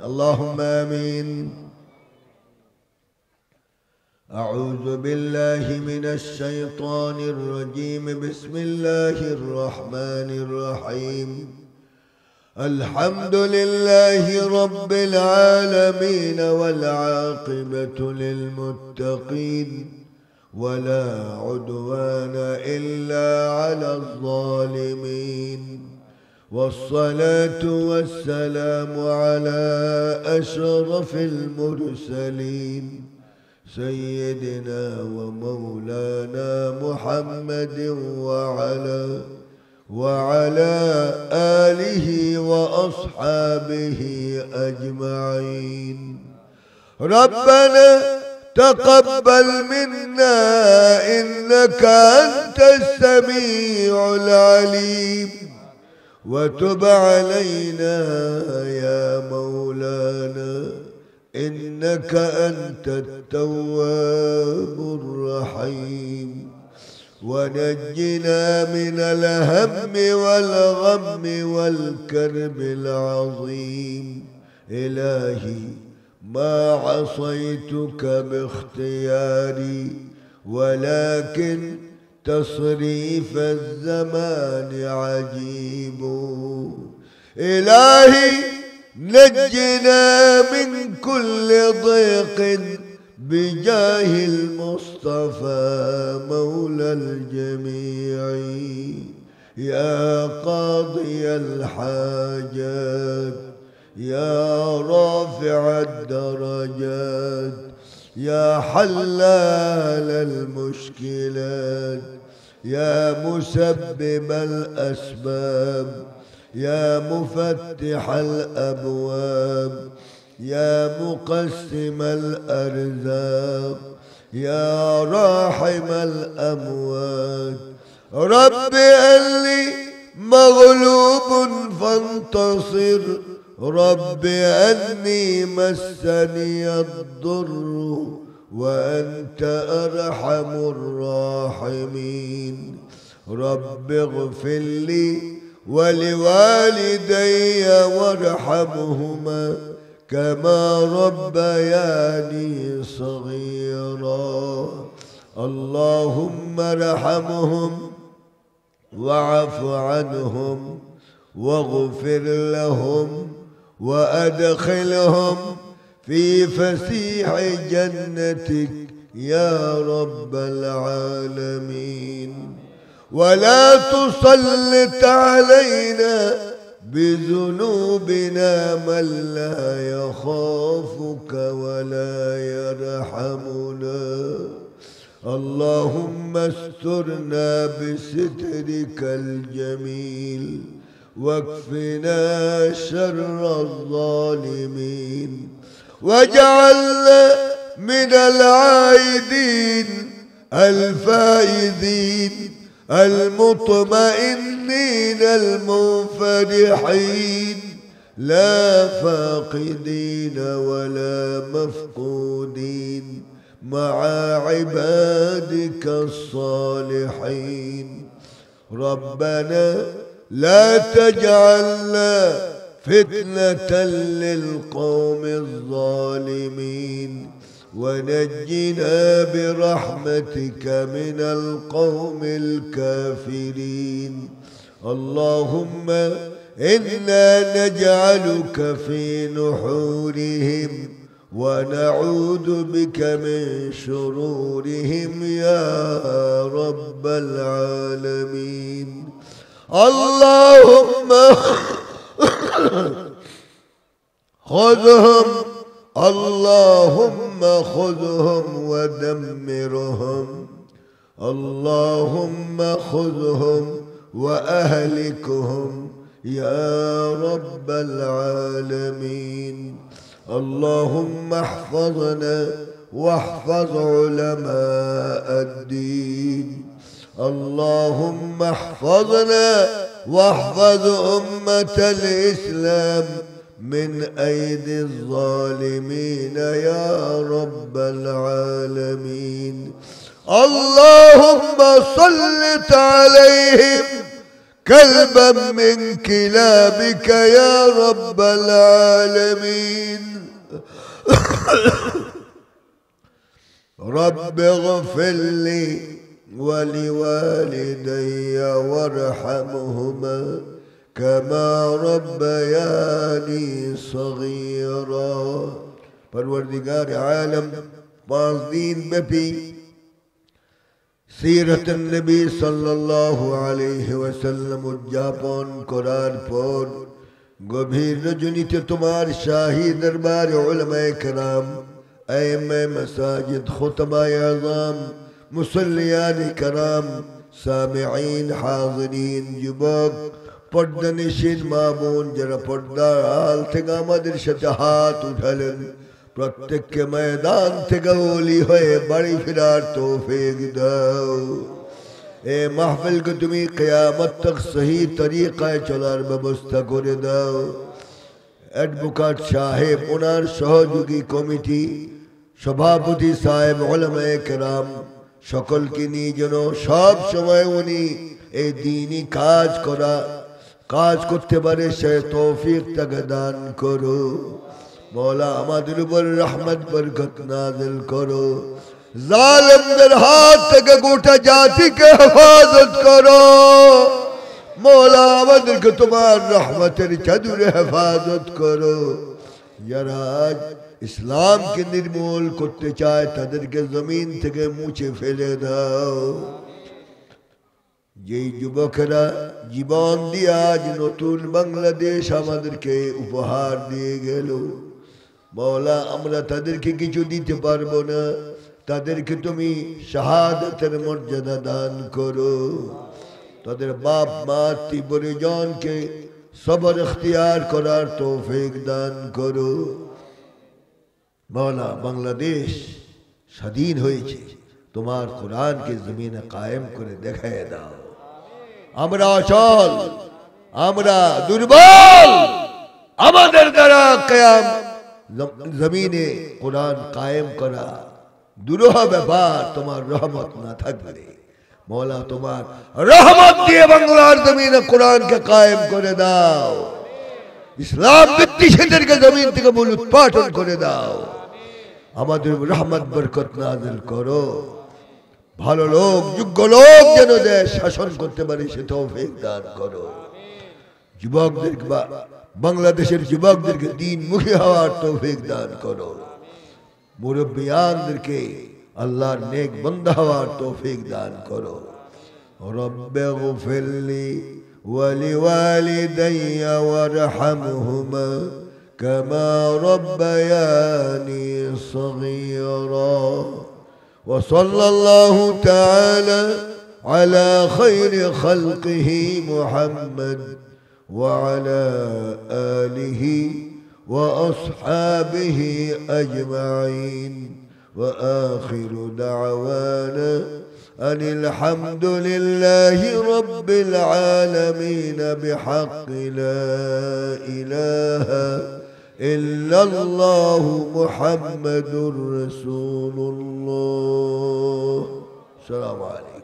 اللهم آمين. أعوذ بالله من الشيطان الرجيم. بسم الله الرحمن الرحيم. الحمد لله رب العالمين والعاقبة للمتقين ولا عدوان إلا على الظالمين، والصلاة والسلام على أشرف المرسلين سيدنا ومولانا محمد وعلى آله وأصحابه أجمعين. ربنا تقبل منا إنك أنت السميع العليم، وتب علينا يا مولانا إنك أنت التواب الرحيم. ونجنا من الهم والغم والكرب العظيم. إلهي ما عصيتك باختياري، ولكن تصريف الزمان عجيب. إلهي نجنا من كل ضيق بجاه المصطفى مولى الجميع. يا قاضي الحاجات، يا رافع الدرجات، يا حلال المشكلات، يا مسبب الأسباب، يا مفتح الأبواب، يا مقسم الأرزاق، يا راحم الأموات. رب أني مغلوب فانتصر، رب أني مسني الضر وأنت أرحم الراحمين. رب اغفر لي ولوالدي وارحمهما كما ربياني صغيرا. اللهم ارحمهم واعف عنهم واغفر لهم وأدخلهم في فسيح جنتك يا رب العالمين. ولا تسلط علينا بذنوبنا من لا يخافك ولا يرحمنا. اللهم استرنا بسترك الجميل، واكفنا شر الظالمين، واجعلنا من العائدين الفائزين المطمئنين المنفرحين، لا فاقدين ولا مفقودين، مع عبادك الصالحين. ربنا لا تجعلنا فتنة للقوم الظالمين، ونجنا برحمتك من القوم الكافرين. اللهم إنا نجعلك في نحورهم ونعوذ بك من شرورهم يا رب العالمين. اللهم خذهم، اللهم خذهم ودمرهم، اللهم خذهم وأهلكهم يا رب العالمين. اللهم احفظنا واحفظ علماء الدين. اللهم احفظنا واحفظ أمة الإسلام من أيدي الظالمين يا رب العالمين. اللهم سلط عليهم كلبا من كلابك يا رب العالمين رب اغفر لي ولوالدي وارحمهما كما ربياني صغيرا پروردگار عالم 5 दिन ব্যাপী سیرت النبی صلی اللہ علیہ وسلم উদযাপন করার পর গভীর রজনীতে তোমার শাহী দরবার উলামায়ে کرام ائمه مساجد خطباء اعظام মুসল্লিয়ান کرام سامعین حاضرین যুবক পর্দানিশীন মা বোন যারা পর্দার আড়াল থেকে আমাদের সাথে হাত উঠালেন প্রত্যেককে ময়দান থেকে ওলি হয়ে বাড়ি ফেরার তৌফিক দাও এ মাহফিল को তুমি কিয়ামত तक सही তরিকায় চলার ব্যবস্থা করে দাও অ্যাডভোকেট সাহেব ওনার সহযোগী কমিটি সভাপতি সাহেব উলামায়ে কেরাম সকলকে নিয়ে যেন সব সময় উনি এই দ্বীনি কাজ করতে পারে সে তৌফিক তাকে দান করো मौला আমাদের উপর রহমত বরকত নাযিল করো জালিমদের হাত থেকে গোটা জাতিকে হেফাজত করো मौला আমাদেরকে তোমার রহমতের চাদরে হেফাজত করো যারা আজ ইসলামকে নির্মূল করতে চায় তাদেরকে জমিন থেকে মুছে ফেলে দাও যেই যুবকেরা জীবন দিয়ে আজ নতুন বাংলাদেশ আমাদেরকে উপহার দিয়ে গেল मौला আমরা তাদেরকে কিছু দিতে পারবো না তাদেরকে তুমি শাহাদাতের মর্যাদা দান করো তাদের বাপ মা পরিজনকে সবর ইখতিয়ার করার তৌফিক দান করো मौला বাংলাদেশ স্বাধীন হয়েছে তোমার কোরআনকে জমিনে কায়েম করে দেখায় দাও আমরা অচল আমরা দুর্বল আমাদের দ্বারা কিয়াম জমিনে কোরআন কায়েম করা দুরূহ ব্যাপার তোমার রহমত না থাকলে मौला তোমার রহমত দিয়ে বাংলার জমিনে কোরআনকে কায়েম করে দাও ইসলাম বিদ্বেষীদেরকে জমিন থেকে মূলোৎপাটন করে দাও আমাদের রহমত বরকত নাযিল করো ভালো লোক যোগ্য লোক যেন দেশ শাসন করতে পারে সে তৌফিক দান করো যুবকদেরকে বাংলাদেশের যুবকদেরকে দ্বীনমুখী হওয়ার তৌফিক দান করো মুরব্বিয়ানদেরকে আল্লাহর নেক বান্দা হওয়ার তৌফিক দান করো রব্বিগফির লি ওয়া লিওয়ালিদাইয়া ওয়ারহামহুমা কামা রাব্বায়ানি সগীরা ওয়া সাল্লাল্লাহু তাআলা আলা খায়রি খালকিহি মুহাম্মদ وعلى آله وأصحابه أجمعين وآخر دعوانا أن الحمد لله رب العالمين بحق لا إله إلا الله محمد رسول الله. السلام عليكم.